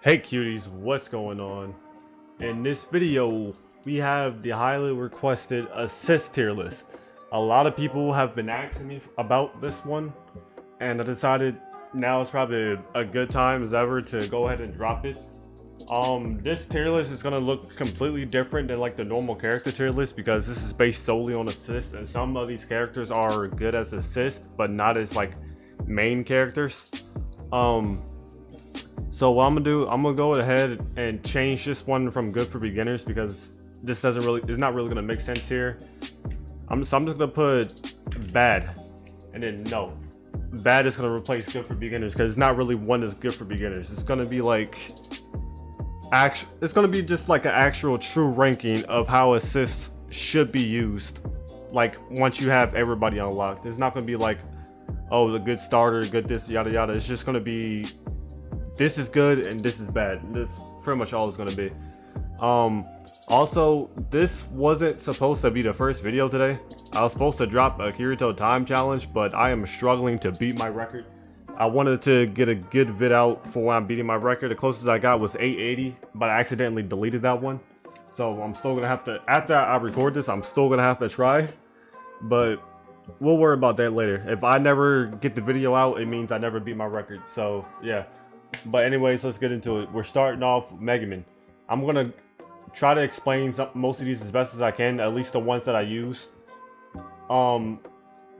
Hey cuties, what's going on? In this video, we have the highly requested assist tier list. A lot of people have been asking me about this one, and I decided now is probably a good time as ever to go ahead and drop it. This tier list is gonna look completely different than like the normal character tier list because this is based solely on assists, and some of these characters are good as assists, but not as like main characters. So what I'm gonna do, I'm gonna go ahead and change this one from good for beginners because this it's not really gonna make sense here. I'm just gonna put bad, and then no, bad is gonna replace good for beginners because it's not really one that's good for beginners. It's gonna be like it's gonna be just like an actual true ranking of how assists should be used. Like once you have everybody unlocked, it's not gonna be like, oh, the good starter, good this, yada yada. It's just gonna be, this is good and this is bad. This pretty much all it's gonna be. Also, this wasn't supposed to be the first video today. I was supposed to drop a Kirito time challenge, but I am struggling to beat my record. I wanted to get a good vid out for when I'm beating my record. The closest I got was 880, but I accidentally deleted that one. So I'm still gonna have to, after I record this, I'm still gonna have to try. But we'll worry about that later. If I never get the video out, it means I never beat my record. So yeah. But anyways, let's get into it. We're starting off with Mega Man. I'm gonna try to explain most of these as best as I can, at least the ones that I used. For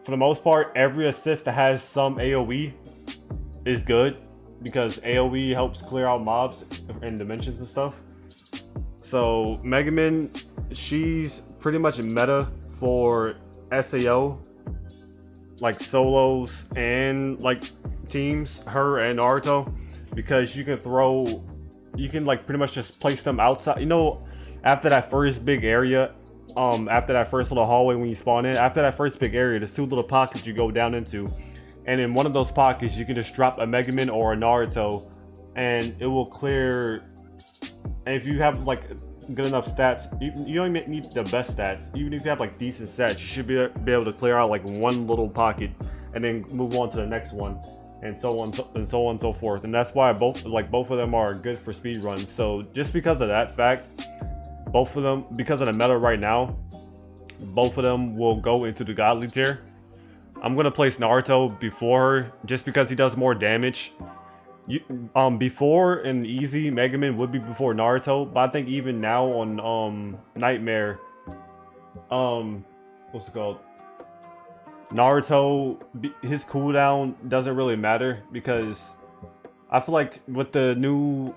the most part, every assist that has some AoE is good because AoE helps clear out mobs and dimensions and stuff. So Mega Man, she's pretty much meta for SAO, like solos and like teams, her and Naruto, because you can like pretty much just place them outside, you know, after that first big area, after that first little hallway when you spawn in, after that first big area, there's two little pockets you go down into, and in one of those pockets you can just drop a Mega Man or a Naruto and it will clear. And if you have like good enough stats, you don't even need the best stats, even if you have like decent stats, you should be able to clear out like one little pocket and then move on to the next one, and so on and so forth. And that's why both of them are good for speed runs. So just because of that fact, both of them, because of the meta right now, both of them will go into the godly tier. I'm gonna place Naruto before her just because he does more damage. Before in easy, Mega Man would be before Naruto, but I think even now on Nightmare, what's it called, Naruto, his cooldown doesn't really matter because I feel like with the new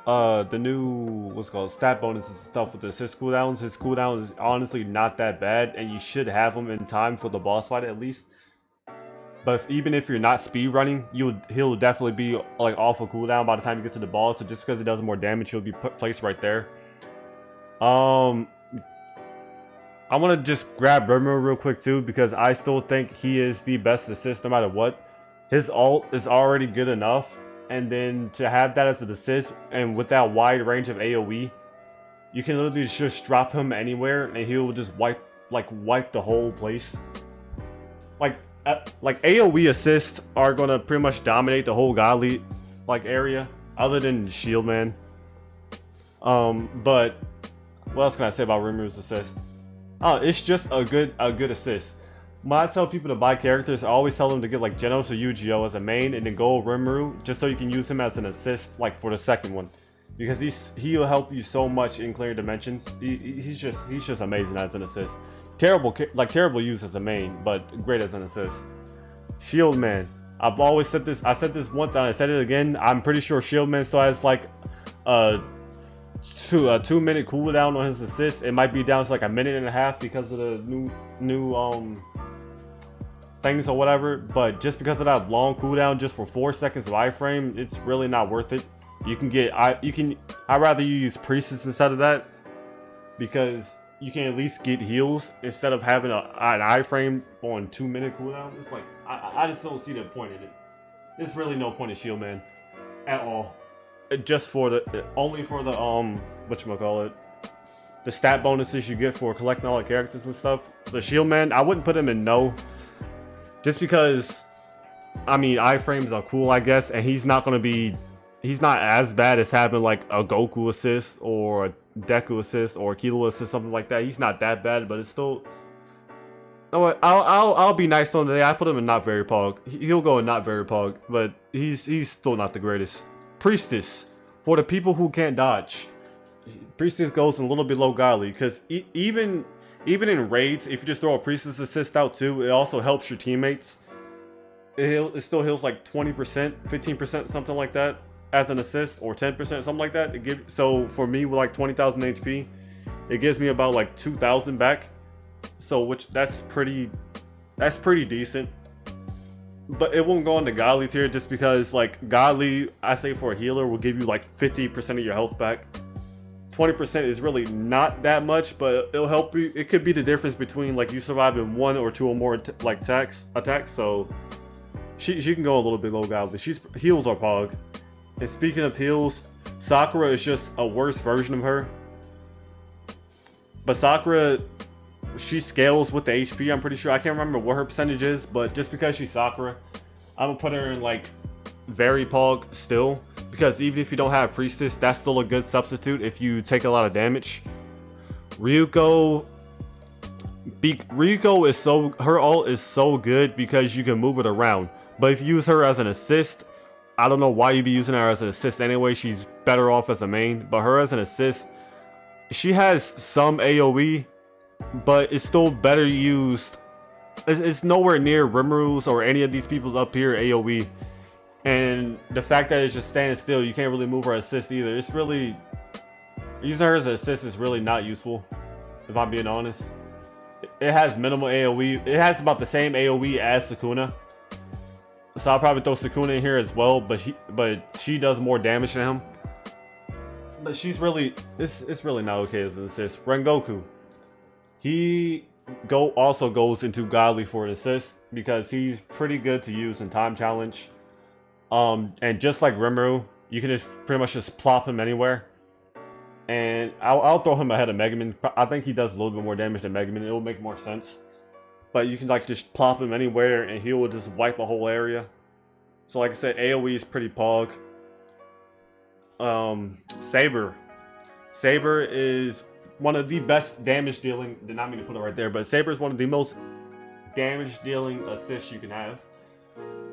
what's it called, stat bonuses and stuff with the assist cooldowns, his cooldown is honestly not that bad, and you should have him in time for the boss fight at least. But even if you're not speed running, he'll definitely be like off of cooldown by the time you get to the boss. So just because he does more damage, he'll be placed right there. I want to just grab Rimuru real quick too, because I still think he is the best assist no matter what. His ult is already good enough, and then to have that as an assist and with that wide range of AoE, you can literally just drop him anywhere and he'll just wipe the whole place. Like AoE assists are gonna pretty much dominate the whole godly like area, other than Shield Man. But what else can I say about Rimuru's assist? Oh, it's just a good assist. When I tell people to buy characters, I always tell them to get like Genos or Yu-Gi-Oh as a main, and then go Rimuru just so you can use him as an assist like for the second one, because he'll help you so much in clear dimensions. He's just amazing as an assist. Terrible use as a main, but great as an assist. Shield Man, I've always said this. I said this once and I said it again. I'm pretty sure Shield Man still has like a 2-minute cooldown on his assist. It might be down to like a minute and a half because of the new things or whatever. But just because of that long cooldown, just for 4 seconds of iframe, it's really not worth it. I'd rather you use Priestess instead of that, because you can at least get heals instead of having an iframe on 2-minute cooldown. It's like, I just don't see the point in it. There's really no point in Shield Man at all. Just for only for the whatchamacallit, the stat bonuses you get for collecting all the characters and stuff. So Shield Man, I wouldn't put him in no, just because, I mean, iframes are cool, I guess, and he's not gonna be he's not as bad as having like a Goku assist or a Deku assist or a Kilo assist, something like that. He's not that bad, but it's still. You know what? I'll be nice to him today. I put him in not very pog. He'll go in not very pog, but he's still not the greatest. Priestess, for the people who can't dodge, Priestess goes a little bit low godly because even in raids, if you just throw a Priestess assist out too, it also helps your teammates. It still heals like 20%, 15%, something like that as an assist, or 10%, something like that. So for me with like 20,000 HP, it gives me about like 2,000 back. So that's pretty decent. But it won't go on the godly tier just because like godly, I say for a healer, will give you like 50% of your health back. 20% is really not that much, but it'll help you. It could be the difference between like you surviving 1 or 2 or more like attacks. So she can go a little bit low godly. Heals are pog. And speaking of heals, Sakura is just a worse version of her. But Sakura, she scales with the HP, I'm pretty sure. I can't remember what her percentage is, but just because she's Sakura, I'm gonna put her in like very pog still. Because even if you don't have Priestess, that's still a good substitute if you take a lot of damage. Ryuko is her ult is so good because you can move it around. But if you use her as an assist, I don't know why you'd be using her as an assist anyway. She's better off as a main. But her as an assist, she has some AoE, but it's still better used. It's nowhere near Rimru's or any of these people's up here AoE. And the fact that it's just standing still, you can't really move her assist either. It's really, using her as an assist is really not useful, if I'm being honest. It has minimal AoE. It has about the same AoE as Sukuna. So I'll probably throw Sukuna in here as well, but she does more damage than him. But she's really, it's really not okay as an assist. Rengoku, he also goes into godly for an assist because he's pretty good to use in time challenge. And just like Rimuru, you can just pretty much just plop him anywhere. And I'll throw him ahead of Megaman. I think he does a little bit more damage than Megaman. It will make more sense. But you can like just plop him anywhere and he will just wipe a whole area. So like I said, AoE is pretty pog. Saber is one of the best damage dealing, did not mean to put it right there, but Saber is one of the most damage dealing assists you can have.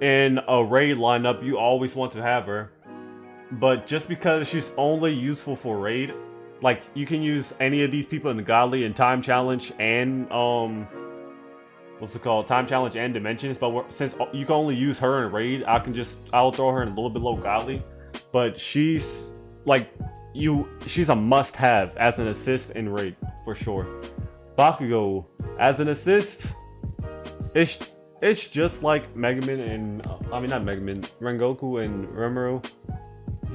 In a raid lineup, you always want to have her. But just because she's only useful for raid, like you can use any of these people in the godly and time challenge and time challenge and dimensions. But since you can only use her in raid, I'll throw her in a little bit low godly. But she's like she's a must-have as an assist in raid for sure. Bakugo as an assist, it's just like Megaman and not Megaman, Rengoku and Rimuru,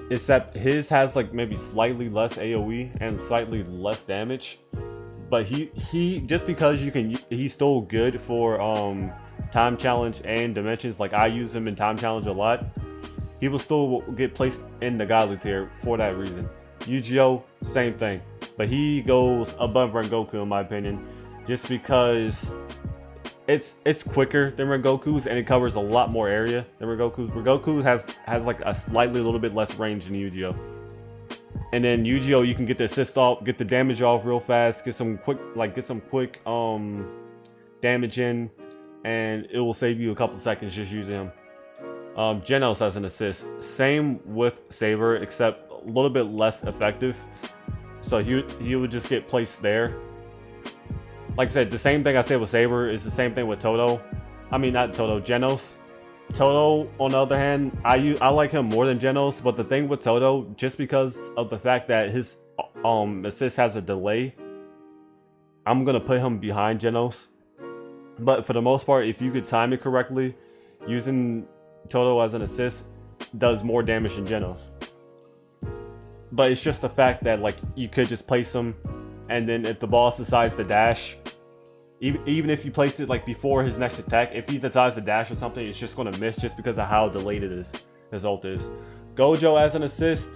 except his has like maybe slightly less AoE and slightly less damage. But he just because he's still good for time challenge and dimensions. Like I use him in time challenge a lot. He will still get placed in the godly tier for that reason. Yu-Gi-Oh, same thing, but he goes above Rengoku in my opinion, just because it's quicker than Rengoku's and it covers a lot more area than Rengoku's. Rengoku has like a slightly little bit less range than Yu-Gi-Oh. And then Yu-Gi-Oh, you can get the assist off, get the damage off real fast, get some quick damage in, and it will save you a couple seconds just using him. Genos has an assist, same with Saber, except a little bit less effective. So he would just get placed there. Like I said, the same thing I said with Saber is the same thing with Toto. Not Toto, Genos. Toto, on the other hand, I like him more than Genos, but the thing with Toto, just because of the fact that his assist has a delay, I'm gonna put him behind Genos. But for the most part, if you could time it correctly, using Toto as an assist does more damage than Genos. But it's just the fact that like you could just place him, and then if the boss decides to dash, even if you place it like before his next attack, if he decides to dash or something, it's just gonna miss just because of how delayed it is. His ult is. Gojo as an assist,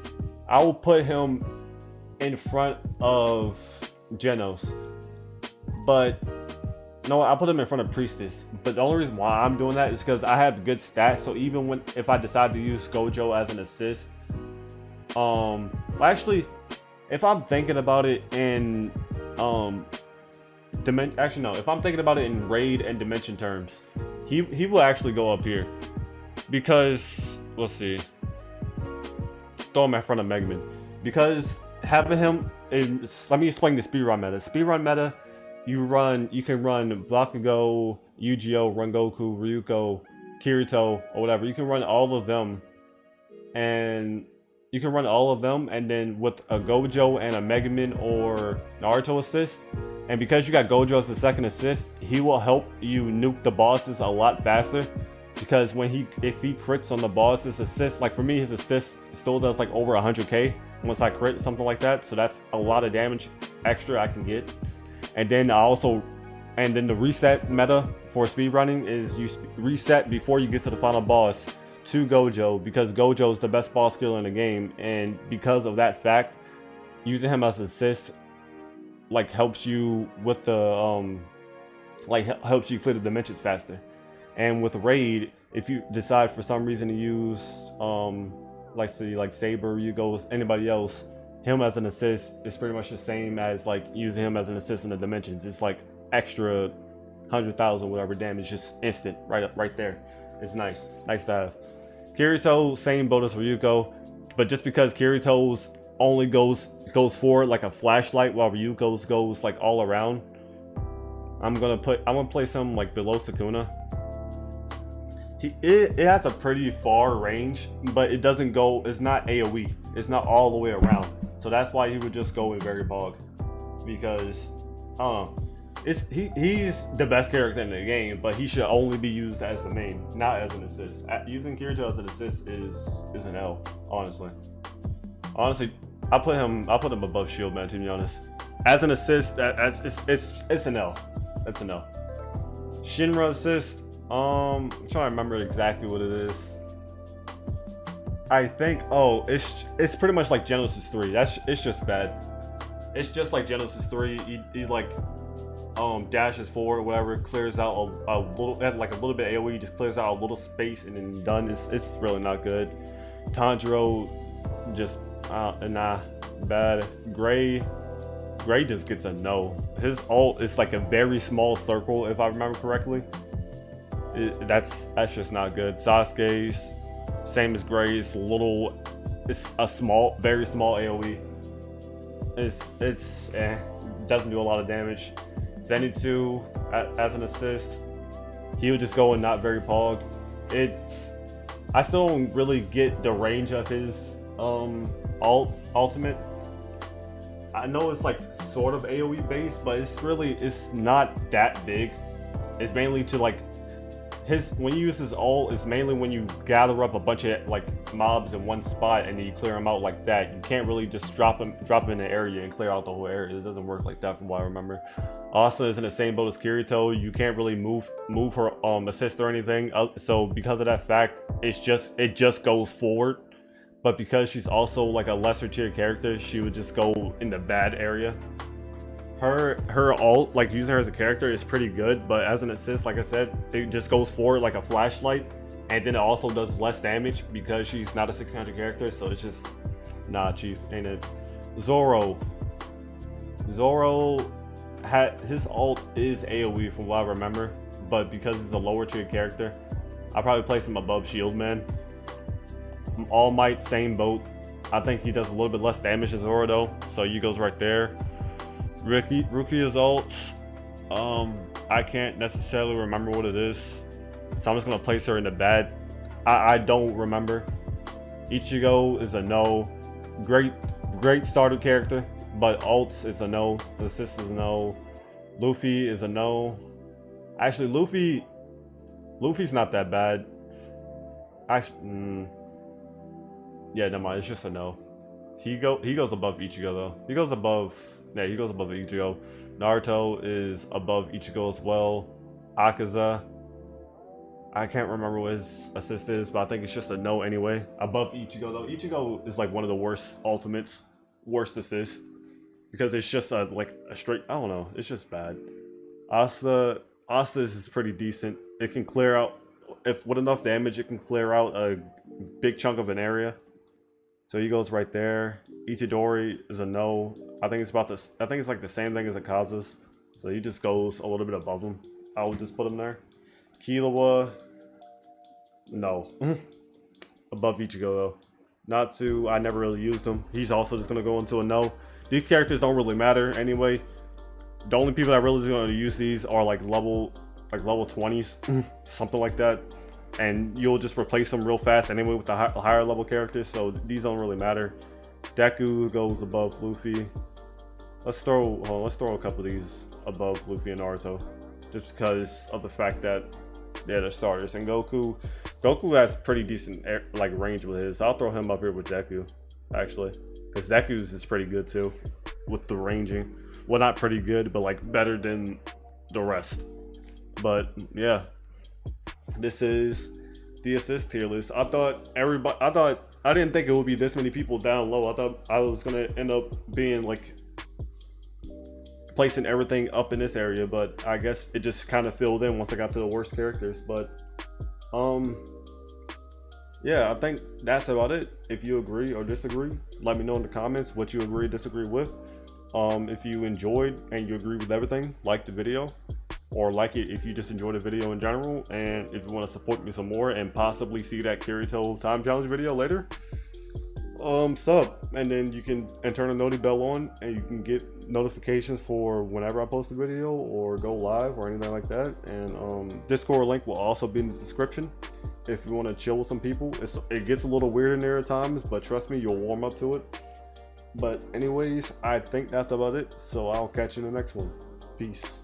I will put him in front of Genos, but no, I'll put him in front of Priestess. But the only reason why I'm doing that is because I have good stats. So even if I decide to use Gojo as an assist, Actually, if I'm thinking about it in actually no, if I'm thinking about it in raid and dimension terms, he will actually go up here because let's see, throw him in front of Megman because having him in, let me explain the speedrun meta. Speedrun meta, you can run Bakugo, Yu-Gi-Oh, Rengoku, Ryuko, Kirito, or whatever. You can run all of them, and then with a Gojo and a Megaman or Naruto assist. And because you got Gojo as the second assist, he will help you nuke the bosses a lot faster. Because if he crits on the boss's assist, like for me, his assist still does like over 100k once I crit, something like that. So that's a lot of damage extra I can get. And then the reset meta for speedrunning is you reset before you get to the final boss to Gojo, because Gojo is the best boss skill in the game. And because of that fact, using him as assist like helps you with the helps you clear the dimensions faster. And with raid, if you decide for some reason to use like Saber, Yugo, anybody else, him as an assist is pretty much the same as like using him as an assist in the dimensions. It's like extra 100,000 whatever damage, just instant right there. It's nice to have. Kirito, same boat as Ryuko, but just because Kirito's only goes forward like a flashlight while Ryuko's goes like all around, I'm gonna place him like below Sukuna. It has a pretty far range, but it doesn't go, it's not AoE, it's not all the way around. So that's why he would just go with Very Bog, because he's the best character in the game, but he should only be used as the main, not as an assist. Using Kirito as an assist is an L, honestly. I put him above Shield Man, to be honest. As an assist, it's an L. That's an L. Shinra assist, I'm trying to remember exactly what it is. I think it's pretty much like Genesis 3. It's just bad. It's just like Genesis 3. He like dashes forward or whatever, clears out a little, like a little bit AoE, just clears out a little space and then done. It's really not good. Tanjiro just nah, bad. Gray just gets a no. His ult is like a very small circle, if I remember correctly. That's just not good. Sasuke's same as Gray's, it's a small, very small AoE. It's doesn't do a lot of damage. Zenitsu as an assist, he would just go and not very pog. I still don't really get the range of his ultimate. I know it's like sort of AoE based, but it's not that big. It's mainly to like when you use his ult, it's mainly when you gather up a bunch of like mobs in one spot and then you clear them out like that. You can't really just drop them in the area and clear out the whole area. It doesn't work like that from what I remember. Asa is in the same boat as Kirito. You can't really move her assist or anything. So because of that fact, it just goes forward. But because she's also like a lesser tier character, she would just go in the bad area. Her ult, like using her as a character, is pretty good, but as an assist, like I said, it just goes forward like a flashlight, and then it also does less damage because she's not a 1600 character, so it's just, nah, chief, ain't it? Zoro his ult is AoE from what I remember, but because he's a lower tier character, I'll probably place him above Shield Man. All Might, same boat. I think he does a little bit less damage than Zoro though, so he goes right there. Rukia's ult, I can't necessarily remember what it is, so I'm just gonna place her in the bad. I don't remember. Ichigo is a no. Great starter character, but ults is a no. The assist is a no. Luffy is a no. Actually, Luffy's not that bad. Actually, yeah, never mind. It's just a no. He goes above Ichigo though. He goes above Ichigo. Naruto is above Ichigo as well. Akaza, I can't remember what his assist is, but I think it's just a no anyway. Above Ichigo though. Ichigo is like one of the worst ultimates, worst assists, because it's just a straight, I don't know, it's just bad. Asta is pretty decent. It can clear out, if with enough damage, it can clear out a big chunk of an area. So he goes right there. Itadori is a no. I think it's about this. I think it's like the same thing as Akaza's. So he just goes a little bit above him. I would just put him there. Killua, no. Above Ichigo though. Natsu, I never really used him. He's also just gonna go into a no. These characters don't really matter anyway. The only people that really going to use these are like level 20s, something like that. And you'll just replace them real fast anyway with the higher level characters, so these don't really matter. Deku goes above Luffy. Let's throw a couple of these above Luffy and Naruto, just because of the fact that they're starters. And Goku has pretty decent like range with his. I'll throw him up here with Deku, actually, because Deku's is pretty good too with the ranging. Well, not pretty good, but like better than the rest. But yeah. This is the assist tier list. I didn't think it would be this many people down low. I thought I was gonna end up being like placing everything up in this area, but I guess it just kind of filled in once I got to the worst characters. But yeah, I think that's about it. If you agree or disagree, let me know in the comments what you agree or disagree with. If you enjoyed and you agree with everything, like the video. Or like it if you just enjoyed the video in general, and if you want to support me some more and possibly see that Kirito time challenge video later, sub, and then you can turn the noti bell on, and you can get notifications for whenever I post a video or go live or anything like that. And Discord link will also be in the description if you want to chill with some people. It gets a little weird in there at times, but trust me, you'll warm up to it. But anyways, I think that's about it, so I'll catch you in the next one. Peace.